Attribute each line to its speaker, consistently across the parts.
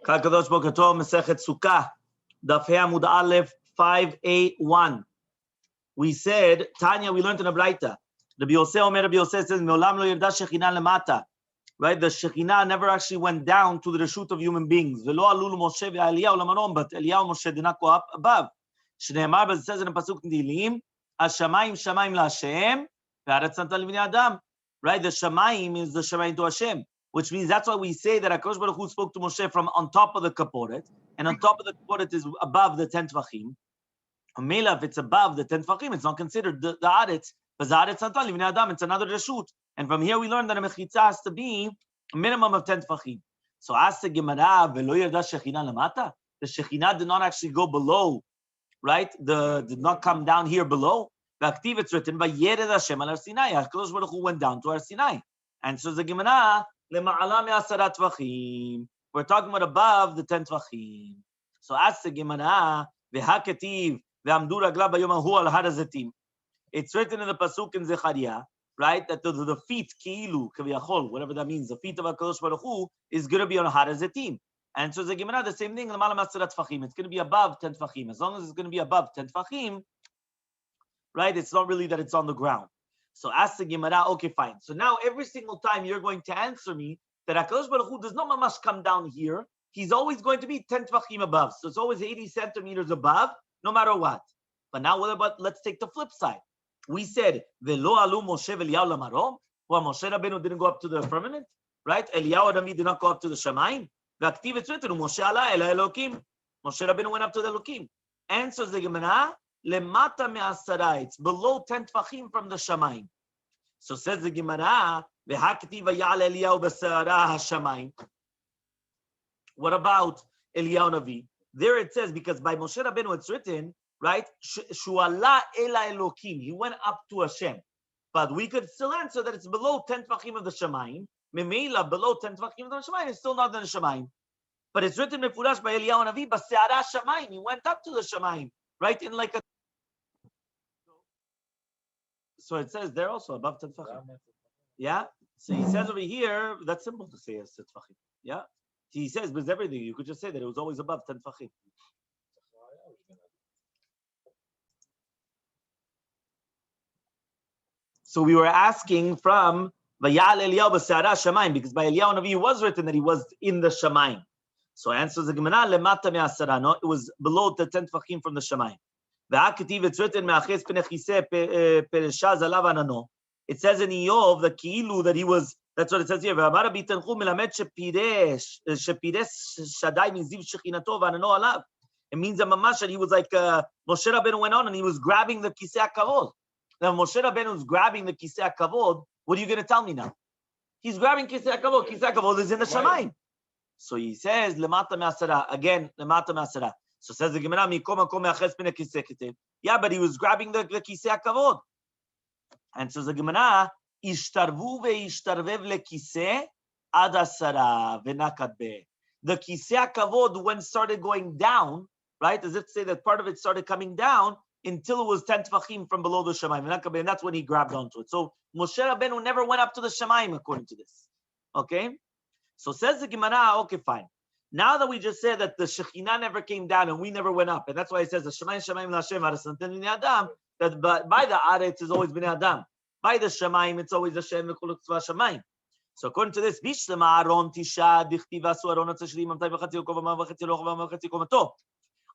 Speaker 1: Kadosh Boker Tov, Masechet Succah Daf Amud Aleph 581. We said, Tanya, we learned in a Braita. Rabbi Yosef says, Me'olam lo yirda Shekhinah lemata. Right? The Shekhinah never actually went down to the reshut of human beings. Velo alulu Moshe ve'Eliyahu lamarom, but Eliyahu and Moshe did not go up above. Shneimar, but it says in the pasuk in Tehillim, Hashamayim shamayim laHashem, ve'aretz natan livnei adam. Right? The Shamayim is the Shamayim to Hashem, which means that's why we say that HaKadosh Baruch Hu spoke to Moshe from on top of the kaporet, and on top of the kaporet is above the 10 tvachim. Mela, if it's above the 10 tvachim, it's not considered the aretz. But the aretz natan livnei adam, it's another reshut. And from here we learn that a mechitza has to be a minimum of 10 tvachim. So ask the Gemara, velo yirda Shekhinah lamata. The Shekhinah did not actually go below, right? Did not come down here below. The active it's written by Yered Hashem al Sinai. HaKadosh Baruch Hu went down to Har Sinai. And so the Gemara, lema'ala me'asara tvachim. We're talking about above the 10 tvachim. So ask the Gemara, v'haketiv v'amdu ragla bayom hahu al har hazetim. It's written in the pasuk in Zechariah, right, that the feet, ki'ilu, kaviyachol, whatever that means, the feet of HaKadosh Baruch Hu is going to be on har hazetim. And so the Gemara, the same thing, lema'ala me'asara tvachim. It's going to be above 10 tvachim. As long as it's going to be above 10 tvachim, right, it's not really that it's on the ground. So ask the Gemara, okay, fine. So now every single time you're going to answer me that HaKadosh Baruch Hu does not mamash come down here. He's always going to be 10 tvachim above. So it's always 80 centimeters above, no matter what. But now what about, let's take the flip side. We said, Velo alu Moshe v'Eliyahu lamarom. Well, Moshe Rabbeinu didn't go up to the firmament, right? Eliyahu Navi did not go up to the Shamayim. V'aktiv it's written, Moshe ala el Elokim. Moshe Rabbeinu went up to the Elokim. Answers the Gemara, lemata me'asara, it's below 10 tvachim from the Shamayim. So says the Gemara, v'hakti v'yal Eliyahu b'sara hashamayim. What about Eliyahu Navi? There it says, because by Moshe Rabbeinu it's written, right? Shu'ala ela Elokim. He went up to Hashem. But we could still answer that it's below 10 tvachim of the Shamayim. Memela, below 10 tvachim of the Shamayim, it's still not in the Shamayim. But it's written mefurash by Eliyahu Navi, b'sara hashamayim. He went up to the Shamayim, right? In like a. So it says there also above 10 tvachim. Yeah. So he says over here, that's simple to say as 10 tvachim. Yeah. He says, with everything, you could just say that it was always above 10 tvachim. So we were asking from Vayal Eliyahu b'sara shamayim, because by Eliyahu Navi it was written that he was in the Shamayim. So answers the Gemara, lemata me'asara. No, it was below the 10 tvachim from the Shamayim. It's written, it says in Eov, the ki'ilu, that he was, that's what it says here. It means that mamash, that he was like, Moshe Rabbeinu went on and he was grabbing the kisei hakavod. Now Moshe Rabbeinu is grabbing the kisei hakavod. What are you going to tell me now? He's grabbing kisei hakavod. Kisei hakavod is in the Shamayim. So he says, lemata me'asara. Again, lemata me'asara. So says the Gemara, yeah, but he was grabbing the kisei hakavod. And says the Gemara, ishtarvu ve'ishtarvev lekisei ad asara v'nakat be. The kisei hakavod, when started going down, right? As if to say that part of it started coming down until it was 10 tvachim from below the Shamayim. And that's when he grabbed onto it. So Moshe Rabbeinu never went up to the Shamayim according to this. Okay? So says the Gemara, okay, fine. Now that we just said that the Shekhinah never came down and we never went up, and that's why it says the Shamayim L'Hashem Harasanten B'nei Adam, that by the Aretz it's always B'nei Adam. By the Shamayim it's always Hashem V'Kol Tzva Shamayim. So according to this, Bishlema Aaron Tisha Dichtiv Asu Aaron Atzashlim Amtai V'Chatzi Okov Amav V'Chatzi Lochav Amav V'Chatzi Komato.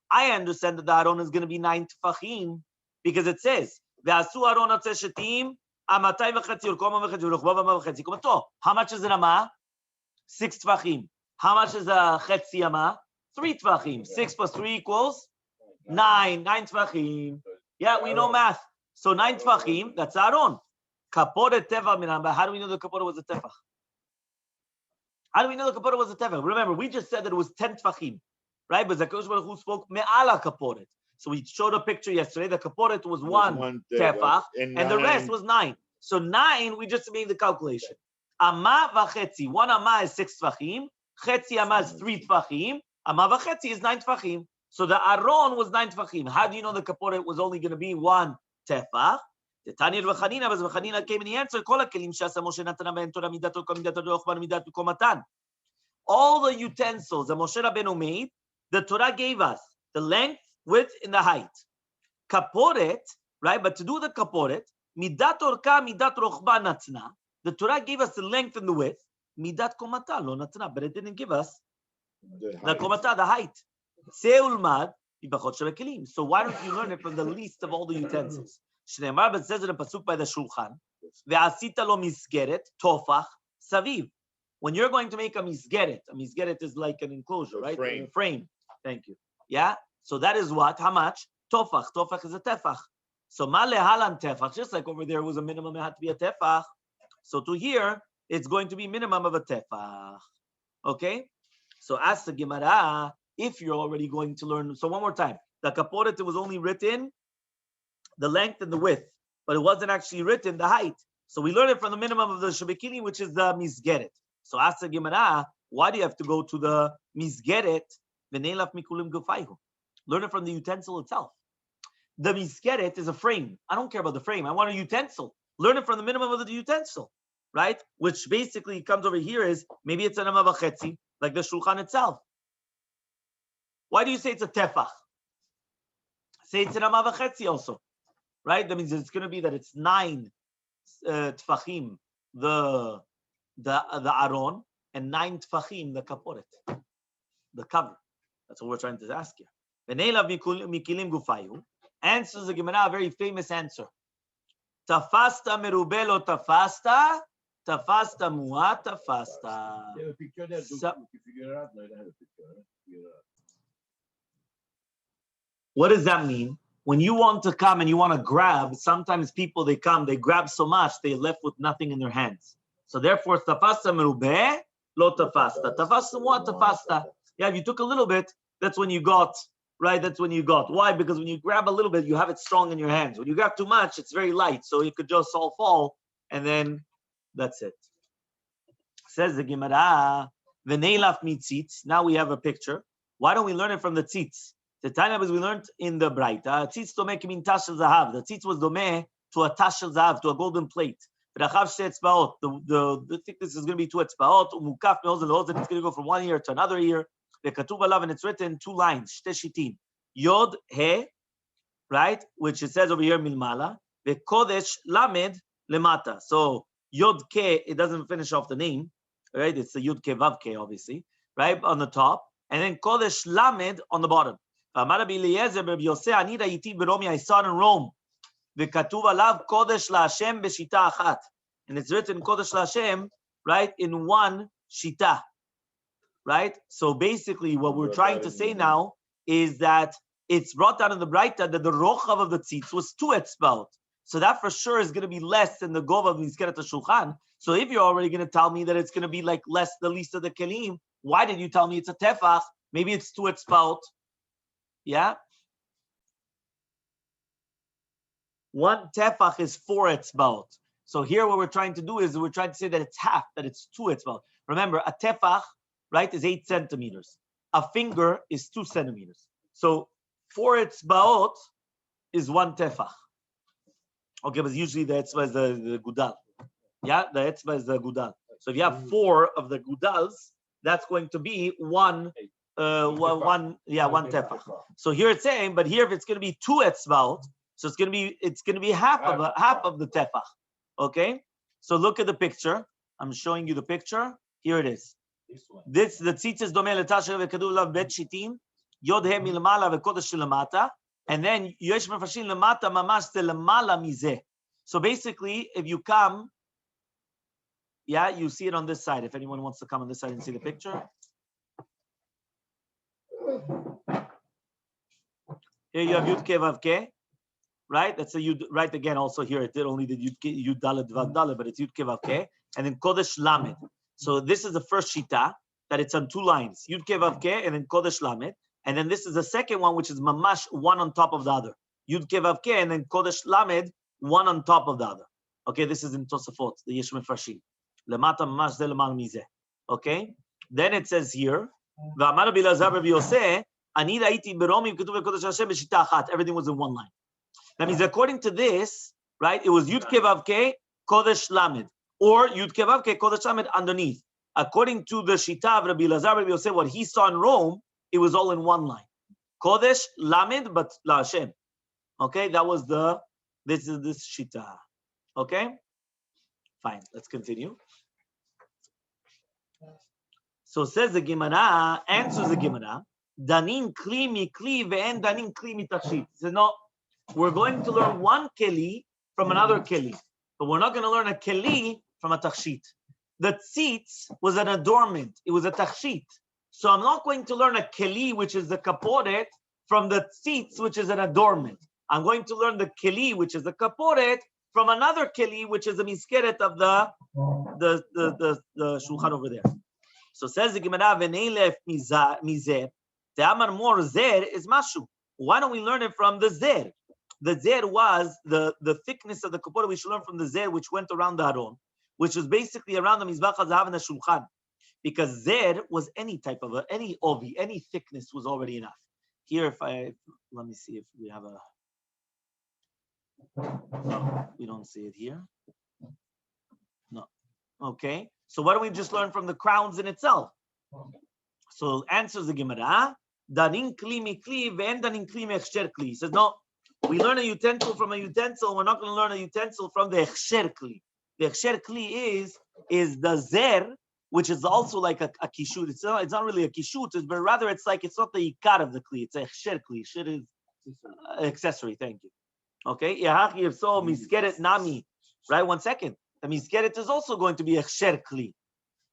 Speaker 1: I understand that the Aaron is going to be 9 tefachim because it says V'Asu Aaron Atzashetim Amatai V'Chatzi Okov Amav V'Chatzi Lochav Amav V'Chatzi Komato. How much is an Ama? 6 tefachim. How much is a Chetzi Ama? 3 tefachim. 6 plus 3 equals 9. 9 tefachim. Yeah, we know math. So 9 tefachim, that's Aaron. Kaporet tefach minamba. How do we know the kaporet was a tefach? How do we know the kaporet was a tefach? Remember, we just said that it was 10 tefachim, right? But HaKadosh Baruch Hu spoke me'ala kaporet. So we showed a picture yesterday. The kaporet was one tefach, and the rest was 9. So 9, we just made the calculation. Ama v'chetzi. 1 ama is 6 tefachim. Chetzi ama is 3 tefachim. Ama v'chetzi is 9 tefachim. So the Aron was 9 tefachim. How do you know the kaporet was only going to be 1 tefach? The Tanya v'Chanina, but V'Chanina came and he answered, Kol hakelim she'asa Moshe natana b'hem Torah midat Torah midat Roch midat Komatan. all the utensils that Moshe Rabbeinu made, the Torah gave us the length, width, and the height. Kaporet, right? But to do the kaporet, midat orka, midat rochba natna. The Torah gave us the length and the width. Midat komata lo natna, but it didn't give us the komata, the height. Seulmad ibachot shel kelim. So why don't you learn it from the least of all the utensils? Shneimar, but says in a pasuk by the Shulchan, ve'asita lo misgeret tofach saviv. When you're going to make a misgeret is like an enclosure, right? A frame. Thank you. Yeah. So that is what? How much? Tofach. Tofach is a tefach. So male halan tefach. Just like over there was a minimum, it had to be a tefach. So to here, it's going to be minimum of a tefach. Okay. So ask the Gemara if you're already going to learn. So one more time, the kaporet, it was only written the length and the width, but it wasn't actually written the height. So we learn it from the minimum of the shebekini, which is the misgeret. So ask the Gemara, why do you have to go to the misgeret? Learn it from the utensil itself. The misgeret is a frame. I don't care about the frame. I want a utensil. Learn it from the minimum of the utensil, right? Which basically comes over here is maybe it's an amma v'chetzi, like the shulchan itself. Why do you say it's a tefach? Say it's an amma v'chetzi also, right? That means it's going to be that it's 9 tfachim, the aron, and 9 tfachim, the kaporet, the cover. That's what we're trying to ask you. Answers the Gemara, a very famous answer. Tafasta merubelo tafasta, tafasta muat tafasta. What does that mean? When you want to come and you want to grab, sometimes people, they come, they grab so much, they're left with nothing in their hands. So therefore, tafasta merube, lo tafasta. Tafasta muat tafasta. Yeah, if you took a little bit, that's when you got, right? That's when you got. Why? Because when you grab a little bit, you have it strong in your hands. When you grab too much, it's very light. So it could just all fall, and then that's it. Says the Gemara, v'neilaf mitzitz. Now we have a picture. Why don't we learn it from the tzitz? The time as we learned in the Braita, tzitz domeh kimin tash shel zahav. The tzitz was domeh to a tash shel zahav, to a golden plate. The thickness is going to be 2 etzbaot. Umukaf me'ozen le'ozen. It's going to go from one ear to another ear. V'katuv alav, and it's written 2 lines. Shte shitin. Yod he, right? Which it says over here milmala. V'kodesh lamed lemata. So yod ke, it doesn't finish off the name, right? It's the yod ke vav ke, obviously, right on the top, and then kodesh lamed on the bottom. I saw it in Rome. V'katuv alav kodesh laHashem b'shita achat, and it's written kodesh laHashem, right, in one shita. Right? So basically what we're trying to say now is that it's brought down in the Braita that the rochav of the tzitz was 2 etzbaot. So that for sure is going to be less than the gov of Mizkeret HaShulchan. So if you're already going to tell me that it's going to be like less, the least of the kelim, why did you tell me it's a tefach? Maybe it's 2 etzbaot. Yeah? 1 tefach is 4 etzbaot. So here what we're trying to do is we're trying to say that it's half, that it's 2 etzbaot. Remember, a tefach, right, is 8 centimeters. A finger is 2 centimeters. So 4 etzbaot is 1 tefach. Okay, but usually the etzba is the gudal. Yeah, the etzba is the gudal. So if you have 4 of the gudals, that's going to be one tefach. So here it's saying, but here if it's going to be 2 etzbaot, so it's going to be half of the tefach. Okay, so look at the picture. I'm showing you the picture. Here it is. This the tzitz is domeh letasher v'kaduv lav bet shitim yod he milmala v'kodesh lemata, and then yesh mefashim lemata mamash lemala mizeh. So basically, if you come, yeah, you see it on this side. If anyone wants to come on this side and see the picture, here you have yud ke vav ke, right? That's a yud. Right again, also here it did only the yud dalet vav dalet, but it's yud ke vav ke, and then kodesh lamed. So this is the first shita, that it's on 2 lines, Yud Ke Vav Ke, and then Kodesh Lamed. And then this is the second one, which is Mamash, one on top of the other. Yud Ke Vav Ke, and then Kodesh Lamed, one on top of the other. Okay, this is in Tosafot, the Yesh Mefarshim. Lemata Mamash Ze Lemal Mizeh. Okay, then it says here, V'amar Rabbi Elazar Rabbi Yoseh, Ani Ra'iti Beromim Ketuv Kodesh Hashem B'shita Achat. Everything was in 1 line. That means according to this, right, it was Yud Ke Vav Ke, Kodesh Lamed. Or Yud Ke Vav Ke Kodesh Lamed underneath. According to the Shita of Rabbi Elazar, Rabbi Yosef, what he saw in Rome, it was all in one line. Kodesh, Lamed, but La Hashem. Okay, that was this Shita. Okay? Fine, let's continue. So says the Gemara, answers the Gemara, Danin kli mi kli ve'en danin kli mi tachshit. He says, no, we're going to learn one keli from another keli, but we're not going to learn a keli from a tachshit. The tzitz was an adornment. It was a tachshit. So I'm not going to learn a keli, which is the kaporet, from the tzitz, which is an adornment. I'm going to learn the keli, which is the kaporet, from another keli, which is the miskeret of the shulchan over there. So says the Gemara, "V'neilef mizer." The amar mor zer is mashu. Why don't we learn it from the zer? The zer was the thickness of the kaporet. We should learn from the zer, which went around the aron, which was basically around the mizbach hazahav and the shulchan, because zer was any type of any ovi, any thickness was already enough. Here, let me see if we have a. No, we don't see it here. No. Okay. So why don't we just learn from the crowns in itself? So answers the Gemara. Danin kli mi kli ve'en danin kli mi echsher kli. He says, no, we learn a utensil from a utensil. We're not going to learn a utensil from the echsher kli. The echsher kli is the zer, which is also like a kishut. It's not really a kishut, but rather it's not the ikar of the kli. It's a echsher kli. Shir is accessory. Thank you. Okay. If so, miskeret nami. Right. 1 second. The miskeret is also going to be a echsher kli.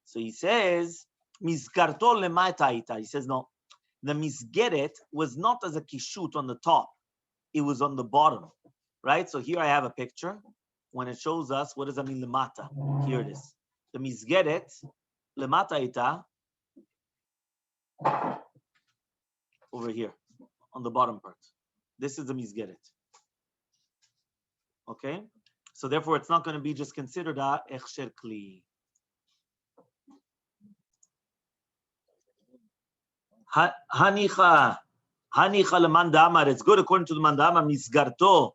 Speaker 1: So he says, miskarto lemataita. He says, no, the misgeret was not as a kishut on the top. It was on the bottom. Right? So here I have a picture. When it shows us, what does that mean, lemata? Here it is. The misgeret, lemataita, over here, on the bottom part. This is the misgeret. Okay? So therefore, it's not going to be just considered a echsher kli. Hanicha lemandamar. It's good according to the mandamar. Misgarto,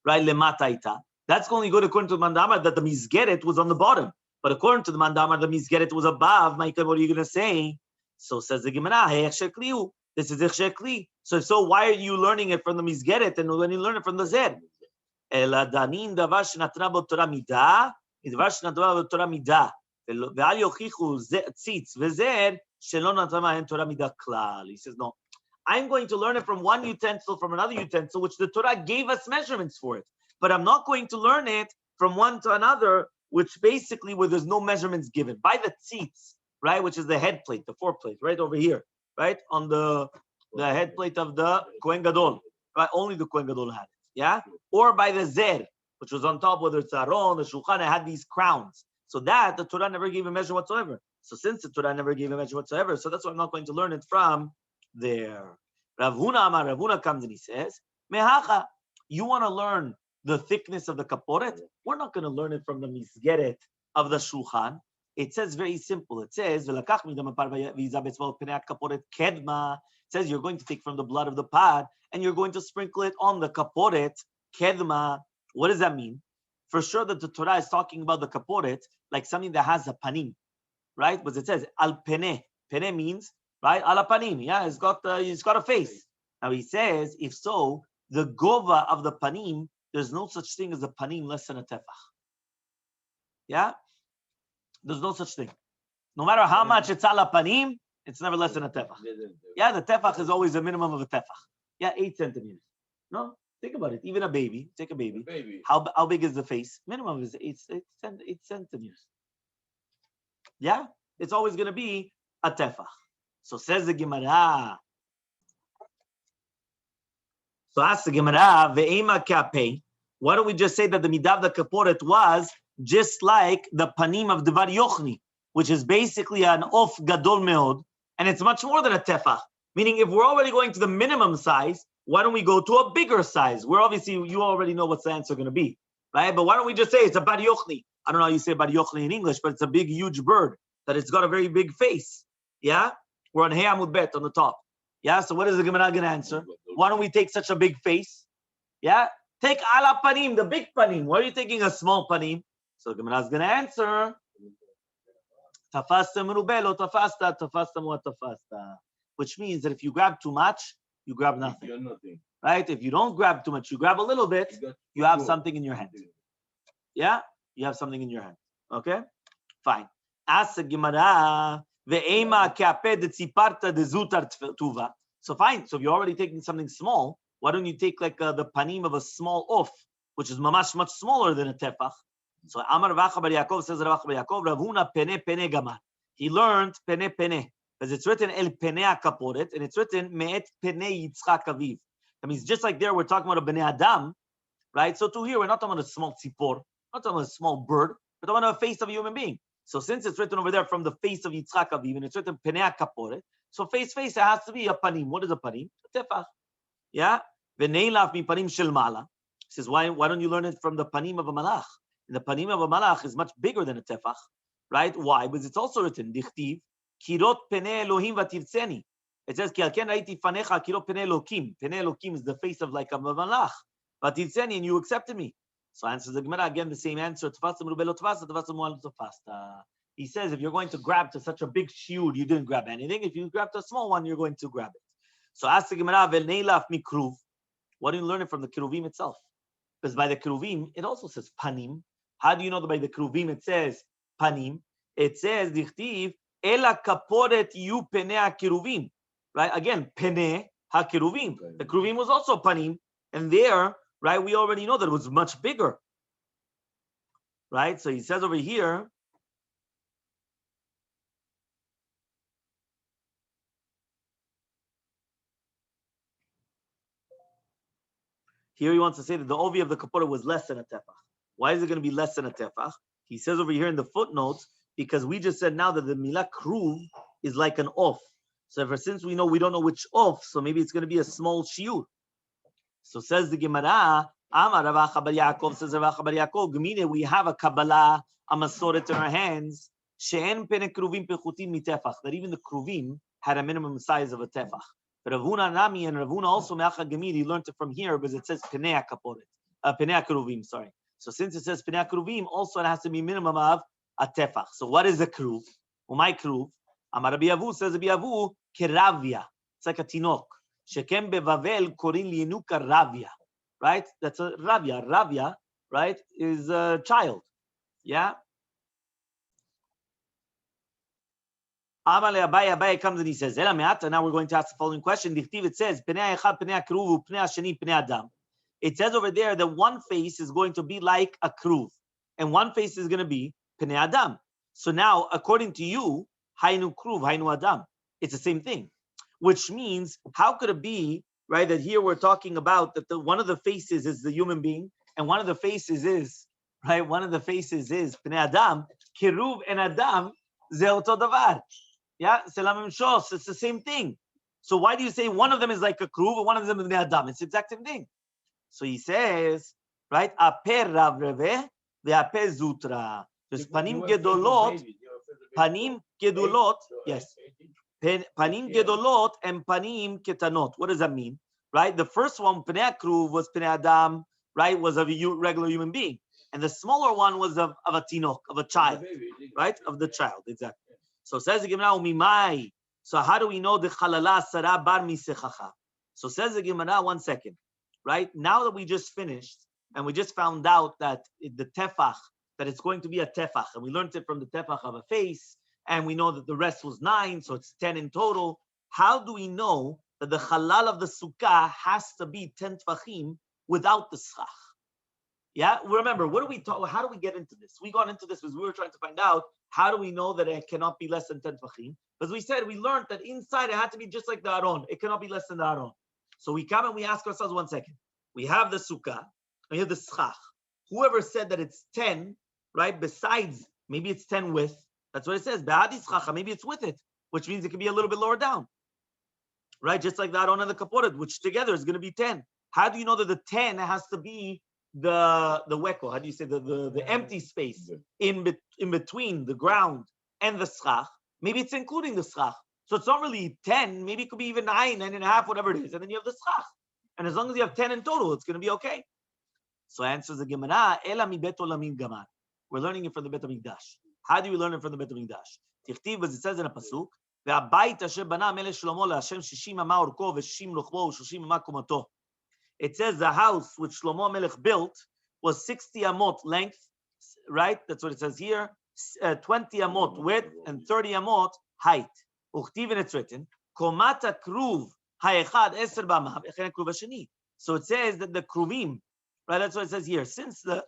Speaker 1: right? Lemataita. That's only good according to the mandamar that the misgeret was on the bottom. But according to the mandamar, the misgeret was above. Michael, what are you going to say? So says the Gemara, hey, echsher kliu. This is echsher kli. So why are you learning it from the misgeret and when you learn it from the zer? אלא דנין דבר שנתנה בו תורה מידה, דבר שנתנה בו תורה מידה, ואל יוכיחו ציץ וזר, שלא נתנה בהם תורה מידה כלל. He says, no, I'm going to learn it from one utensil, from another utensil, which the Torah gave us measurements for it. But I'm not going to learn it from one to another, which basically where there's no measurements given. By the tzitz, right, which is the head plate, the foreplate, right over here, right, on the head plate of the Kohen Gadol. Right, only the Kohen Gadol had it. Yeah, or by the zer, which was on top, whether it's Aron, the Shulchan, it had these crowns. So that the Torah never gave a measure whatsoever. So since the Torah never gave a measure whatsoever, so that's why I'm not going to learn it from there. Rav Huna comes and he says, Mehacha, you want to learn the thickness of the kaporet? We're not going to learn it from the misgeret of the Shulchan. It says very simple. It says, it says you're going to take from the blood of the pot and you're going to sprinkle it on the kaporet, kedma. What does that mean? For sure that the Torah is talking about the kaporet like something that has a panim, right? But it says al pene. Pene means, right, al panim. Yeah, it's got a face. Now he says, if so, the gova of the panim, there's no such thing as a panim less than a tefach. Yeah? There's no such thing. No matter how much it's al panim, it's never less than a tefach. Yeah, the tefach is always a minimum of a tefach. Yeah, 8 centimeters. No, think about it. Even a baby, take a baby. How big is the face? Minimum is 8 centimeters. Yeah, it's always going to be a tefach. So says the Gemara. So asks the Gemara, ve'ema kapei. Why don't we just say that the midah of the kaporet was just like the panim of Devar Yochni, which is basically an of gadol meod, and it's much more than a tefach. Meaning, if we're already going to the minimum size, why don't we go to a bigger size? We're obviously, you already know what's the answer going to be, right? But why don't we just say it's a bar yochni? I don't know how you say bar yochni in English, but it's a big, huge bird that it's got a very big face. Yeah, we're on Hey Amud Bet on the top. Yeah, so what is the Gemara going to answer? Why don't we take such a big face? Yeah, take ala panim, the big panim. Why are you taking a small panim? So the Gemara is going to answer. Tafasta merubeh lo tafasta, tafasta muat tafasta. Which means that if you grab too much, you grab nothing. Right? If you don't grab too much, you grab a little bit, you have something in your hand. Yeah? You have something in your hand. Okay? Fine. Ask the Gemara, ve'ema ke'apeh detziparta dezutar tuva. So fine. So if you're already taking something small, why don't you take like the panim of a small off, which is mamash much smaller than a tefach? So Amar Ravacha bar Yaakov says Ravacha bar Yaakov, Ravuna pene pene gamar. He learned pene pene because it's written el pene akaporet and it's written me'et pene Yitzchak aviv. That means just like there we're talking about a bnei adam, right? So to here we're not talking about a small tzipor, not talking about a small bird, we're talking about a face of a human being. So since it's written over there from the face of Yitzchak aviv and it's written pene akaporet, so face it has to be a panim. What is a panim? A tefach. Yeah. V'neilaf mi panim shel mala. He says why don't you learn it from the panim of a malach? And the panim of a malach is much bigger than a tefach, right? Why? Because it's also written, dichtiv, kirot pene Elohim vatirtzeni. It says, ki al ken raiti fanecha kirot pene Elokim. Pene Elokim is the face of like a malach. Vatirtzeni, and you accepted me. So answers the Gemara again, the same answer. Tfasta merubeh lo tfasta, tfasta muat lo tfasta. He says, if you're going to grab to such a big shield, you didn't grab anything. If you grabbed a small one, you're going to grab it. So ask the Gemara, v'neilaf mikruv. Why do you learn it from the keruvim itself? Because by the keruvim, it also says panim. How do you know that by the keruvim it says panim? It says dichtiv ela kaporet yu pene keruvim. Right? Again, pene ha-keruvim. The keruvim was also panim, and there, right? We already know that it was much bigger. Right? So he says over here. Here he wants to say that the ovi of the kapora was less than a tefach. Why is it going to be less than a tefach? He says over here in the footnotes, because we just said now that the milah kruv is like an off. So ever since we don't know which off, so maybe it's going to be a small shiur. So says the Gemara, Amar Ravacha bar Yaakov, says Ravacha bar Yaakov, Gemine, we have a Kabbalah, a Masoret in our hands, she'en pene kruvim pechutim mitefach, that even the kruvim had a minimum size of a tefach. But Ravuna Nami and Ravuna also Me'acha Gemir, he learned it from here because it says Penei Kaporet, Penei Keruvim, sorry. So since it says Penei Keruvim, also it has to be minimum of a tefach. So what is a keruv? Umay keruv? Amar Rabbi Avu says Rabbi Avu keravia. It's like a tinok. Shekem bevavel korin lienuka ravia. Right? That's a ravia. Ravia, right, is a child. Yeah. Abaye comes and he says, now we're going to ask the following question. It says, it says over there that one face is going to be like a kruv, and one face is going to be pnei adam. So now, according to you, hainu kruv, hainu adam, it's the same thing. Which means, how could it be, right, that here we're talking about that one of the faces is the human being, and one of the faces is pnei adam, kiruv and adam, ze oto davar. Yeah, it's the same thing. So why do you say one of them is like a kruv and one of them is bnei adam? It's the exact same thing. So he says, right, aper rav reve ve'aper zutra. There's panim gedolot, yes, panim gedolot and panim ketanot. What does that mean? Right, the first one, pnei kruv, was pnei adam, right, was of a regular human being, and the smaller one was of a tinok, of a child, right, of the child, exactly. So says the Gemara, umimai. So how do we know the chalala sara bar misechacha? So says the Gemara, 1 second, right? Now that we just finished and we just found out that the tefach, that it's going to be a tefach, and we learned it from the tefach of a face, and we know that the rest was 9, so it's 10 in total. How do we know that the halal of the sukkah has to be 10 tefachim without the schach? Yeah, remember, what do we talk? How do we get into this? We got into this because we were trying to find out how do we know that it cannot be less than 10 tefachim? Because we said we learned that inside it had to be just like the aron. It cannot be less than the aron. So we come and we ask ourselves 1 second. We have the sukkah, and we have the schach. Whoever said that it's 10, right? Besides, maybe it's 10 with. That's what it says. Behadi schacha. Maybe it's with it, which means it can be a little bit lower down, right? Just like the aron and the kaporet, which together is going to be 10. How do you know that the 10 has to be the weko? How do you say the empty space in between the ground and the schach? Maybe it's including the schach. So it's not really 10. Maybe it could be even 9, 9.5, whatever it is. And then you have the schach. And as long as you have 10 in total, it's going to be okay. So answers the Gemara, Ela mi bet olamin gamar. We're learning it from the Bet HaMikdash. How do we learn it from the Bet HaMikdash? תכתיב, as it says in a pasuk, והבית אשר בנה המלך שלמה להשם 60 אמה אורכו ו60 רוחבו ו30 אמה קומתו. It says the house which Shlomo Melech built was 60 amot length, right? That's what it says here. 20 amot width and 30 amot height. וכתיב, and it's written, קומת הכרוב האחד 10 באמה וכן הכרוב השני. So it says that the kruvim, right? That's what it says here. Since the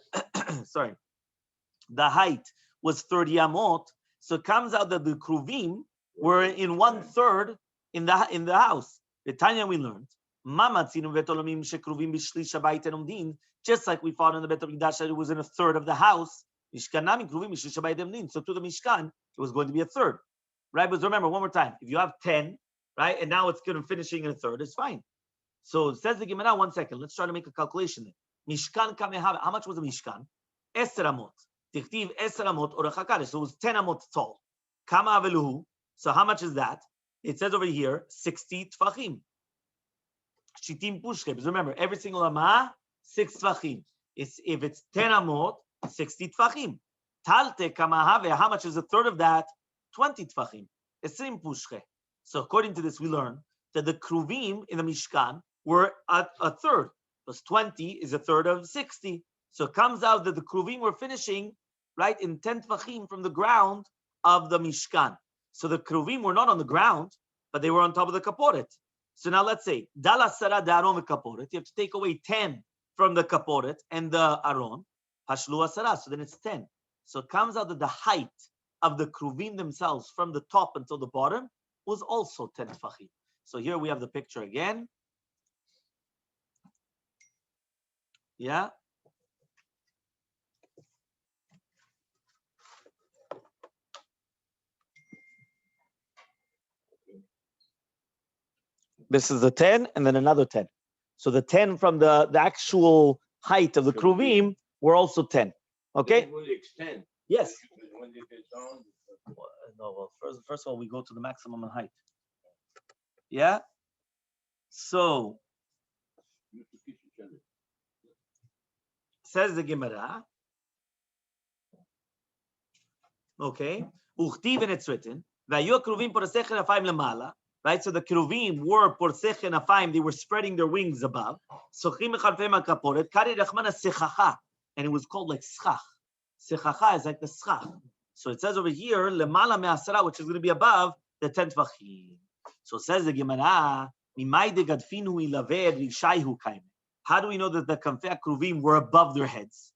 Speaker 1: the height was 30 amot, so it comes out that the kruvim were in 1/3 in the house. The Tanya we learned, just like we found in the Bet HaMikdash that it was in 1/3 of the house. So to the Mishkan, it was going to be 1/3, right? But remember, one more time, if you have 10, right, and now it's going to finishing in 1/3, it's fine. So it says the Gemara, 1 second, let's try to make a calculation there. Mishkan kamehave, how much was the Mishkan? 10 amot. Tichtiv 10 amot or a so it was 10 amot tall. Kama aveluhu. So how much is that? It says over here 60 tfachim. Shitim pushke. But remember, every single amah 6 tfachim. If it's 10 amot, 60 tfachim. Talte kamahave. How much is a third of that? 20 tfachim. 20 pushke. So according to this, we learn that the kruvim in the Mishkan were at a third. Plus 20 is a third of 60. So it comes out that the kruvim were finishing right in 10 tvachim from the ground of the Mishkan. So the kruvim were not on the ground, but they were on top of the kaporet. So now let's say, Dala Sara Daron kaporet. You have to take away 10 from the kaporet and the aron. Hashlu Asara. So then it's 10. So it comes out that the height of the kruvim themselves from the top until the bottom was also 10 tvachim. So here we have the picture again. Yeah. This is the 10 and then another 10. So the 10 from the actual height of the kruvim were also 10. Okay?
Speaker 2: Will it extend?
Speaker 1: Yes.
Speaker 2: When they get down,
Speaker 1: No, well, first of all, we go to the maximum in height. Yeah? So, says the Gemara. Okay. Uchtiv, and it's written. Vayu kruvim porsechen afayim lemala. Right, so the keruvim were porsechen afayim. They were spreading their wings above. Sochim echalfem al kaporet. Kari rachmana sechacha, and it was called like schach. Sechacha is like the schach. So it says over here lemala me'asara, which is going to be above the 10 tvachim. So it says the Gemara. Mimai de gadfinu ilaver rishayhu kaim. How do we know that the kamfei kruvim were above their heads?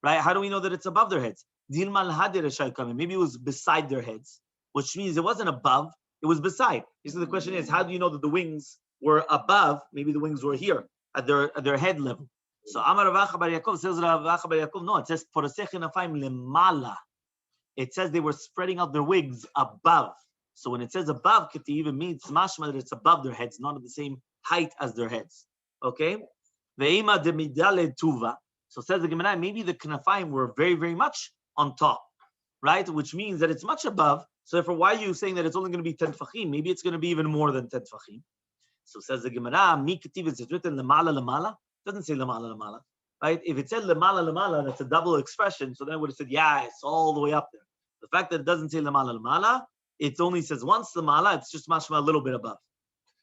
Speaker 1: Right? How do we know that it's above their heads? Dilmal hadir rishayhu kaim. Maybe it was beside their heads, which means it wasn't above. It was beside. So the question is, how do you know that the wings were above? Maybe the wings were here at their head level. So Amar Rav Acha bar Yaakov says Rav Acha bar Yaakov. No, it says porsechen afayim lemala. It says they were spreading out their wings above. So when it says above, it even means mashma that it's above their heads, not at the same height as their heads. Okay. Ve'ima de midale tuva. So says the Gemara, maybe the knafayim were very, very much on top, right? Which means that it's much above. So therefore, why are you saying that it's only going to be 10 tfachim? Maybe it's going to be even more than 10 tfachim. So says the Gemara, mi ketiv, it's written lemala lemala. It doesn't say lemala lemala, right? If it said lemala lemala, that's a double expression. So then I would have said, yeah, it's all the way up there. The fact that it doesn't say lemala lemala, it only says once lemala, it's just mashma a little bit above.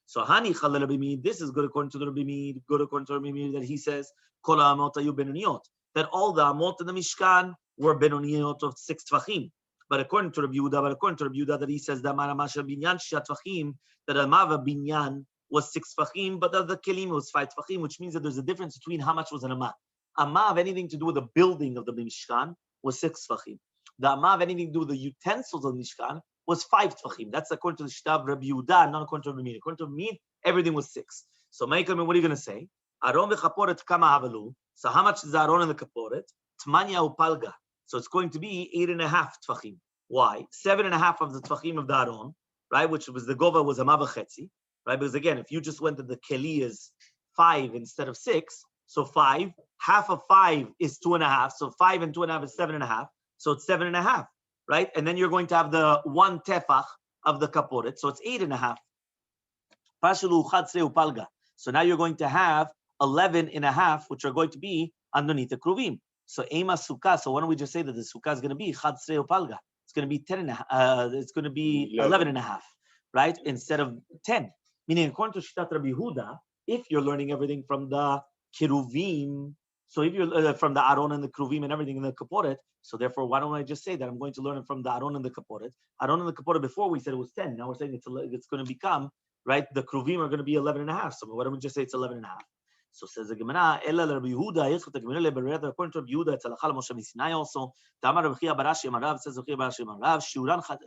Speaker 1: So hani chalel Rabbi Meir, this is good according to the Rabbi Meir, good according to Rabbi Meir that he says kol ha'amot hayu benoniyot, that all the amot in the Mishkan were benoniyot of 6 tvachim. But according to Rabbi Yehuda, that he says that Maramasha binyan shat tvachim, that Amava binyan was 6 tvachim, but the kelim was 5 tvachim, which means that there's a difference between how much was an amah. Amah of anything to do with the building of the Mishkan was 6 tvachim. The amah of anything to do with the utensils of the Mishkan was 5 tvachim. That's according to the Shtav Rabbi Yehuda, not according to Rabbi Meir. According to Rabbi Meir, everything was 6. So Meikam, what are you going to say? Aron v'chaporet kama havalu. So how much is the aron and the kaporet? Tmanya upalga. So it's going to be 8.5 tvachim. Why? 7.5 of the tvachim of the aron, right? Which was the gova was a mavachetzi, right? Because again, if you just went to the keli is 5 instead of 6, so 5, half of 5 is 2.5. So 5 and 2.5 is 7.5. So it's 7.5, right? And then you're going to have the 1 tefach of the kaporet, so it's 8.5. Pashalu chatzre upalga. So now you're going to have 11.5, which are going to be underneath the kruvim. So ema sukkah. So why don't we just say that the sukkah is going to be chatzre upalga? It's going to be 10 and it's going to be 11 and a half, right? Instead of 10. Meaning, according to Shitat Rabbi Yehuda, if you're learning everything from the Kiruvim, so if you're from the Aron and the Kruvim and everything in the Kaporet, so therefore, why don't I just say that I'm going to learn it from the Aron and the Kaporet? Aron and the Kaporet, before we said it was 10. Now we're saying it's going to become, right? The Kruvim are going to be 11 and a half. So why don't we just say it's 11 and a half? So says the Gemara, Ella Rabbi Yehuda, according to Rabbi Yehuda, it's Halakha Moshe Sinai also. Tamar Rabbi Chia Barashi Amarav, says Rabbi Chia Barashi Amarav,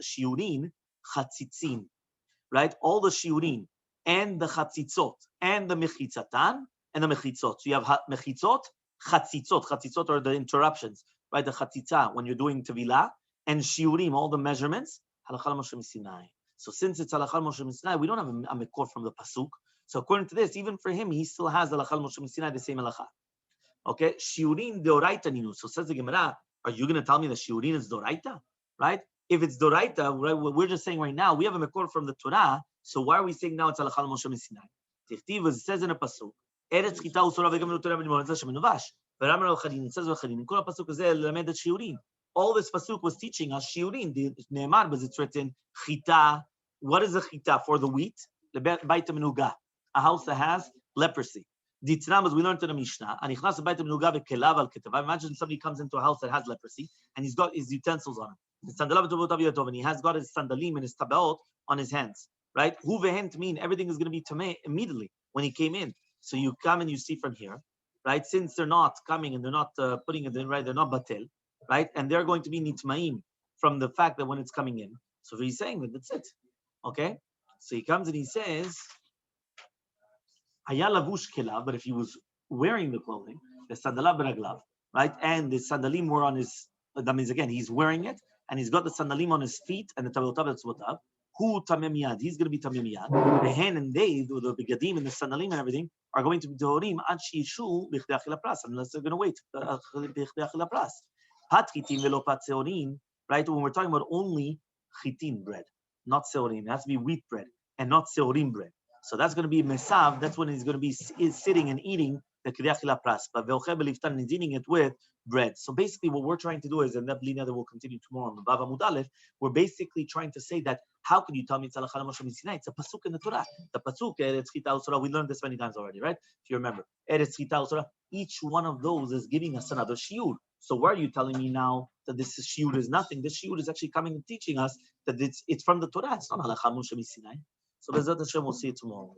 Speaker 1: Shiurin Chatzitzin, right? All the Shiurin and the Chatzitzot and the Mechitzatan and the Mechitzot. So you have Mechitzot, Chatzitzot. Chatzitzot are the interruptions, right? The Chatzitza when you're doing Tevilah, and Shiurim, all the measurements. Halakha Moshe Sinai. So since it's Halakha Moshe Sinai, we don't have a Mekor from the Pasuk. So according to this, even for him, he still has Halakha Moshe Sinai, the same Halakha. Okay? Shiurin Deoraita Ninu. So says the Gemara, are you going to tell me that Shiurin is Deoraita? Right? If it's Doraita, right, we're just saying right now, we have a Mekor from the Torah, so why are we saying now it's Halakha Moshe Sinai? Tichtiv says in a Pasuk, Eretz Chita Usura Vegam Lutorah V'Limon Zeh Shemenuvash. V'Ramar Al-Chadin, it says Al-Chadin, in Kol HaPasuk Zeh Lamed Et Shiurin. All this Pasuk was teaching us Shiurin, the Ne'emar, but it's written, Chita. What is a Chita? For the wheat? Beit HaMenuga, a house that has leprosy. Ditznam, as we learned in the Mishnah, Anichnas Beit HaMenuga V'Kelav Al-Ketav. Imagine somebody comes into a house that has leprosy, and he's got his utensils on him. And he has got his sandalim and his tabaot on his hands, right? Hu vehent mean everything is going to be tameh immediately when he came in. So you come and you see from here, right? Since they're not coming and they're not putting it in, right? They're not batel, right? And they're going to be nitmaim from the fact that when it's coming in. So he's saying that that's it, okay? So he comes and he says, Haya lavush kelav, but if he was wearing the clothing, the sandalav beraglav, right? And the sandalim were on his, that means again, he's wearing it, and he's got the sandalim on his feet, and the tabelotav etzvotav. Who tamem yad? He's going to be tamem yad. The hen and they, the begadim and the sandalim and everything, are going to be dorim ad sheishu b'chdei achila pras, unless they're going to wait b'chdei achila pras. Pat chitin velo pat seorin, right? When we're talking about only chitin bread, not seorin, it has to be wheat bread and not seorim bread. So that's going to be mesav. That's when he's going to be sitting and eating the b'chdei achila pras. But ve'ochel b'liftan, and he's eating it with bread. So basically what we're trying to do is, and that will continue tomorrow on the Bava Mudalef, we're basically trying to say that, how can you tell me it's Halakha Moshe Sinai? It's a pasuk in the Torah. The pasuk, Eretz Chita Usura, we learned this many times already, right? If you remember. Eretz Chita Usura, each one of those is giving us another shiur. So why are you telling me now that this shiur is nothing? This shiur is actually coming and teaching us that it's from the Torah. It's not Halakha Moshe Sinai. So Bezrat Hashem, we'll see you tomorrow.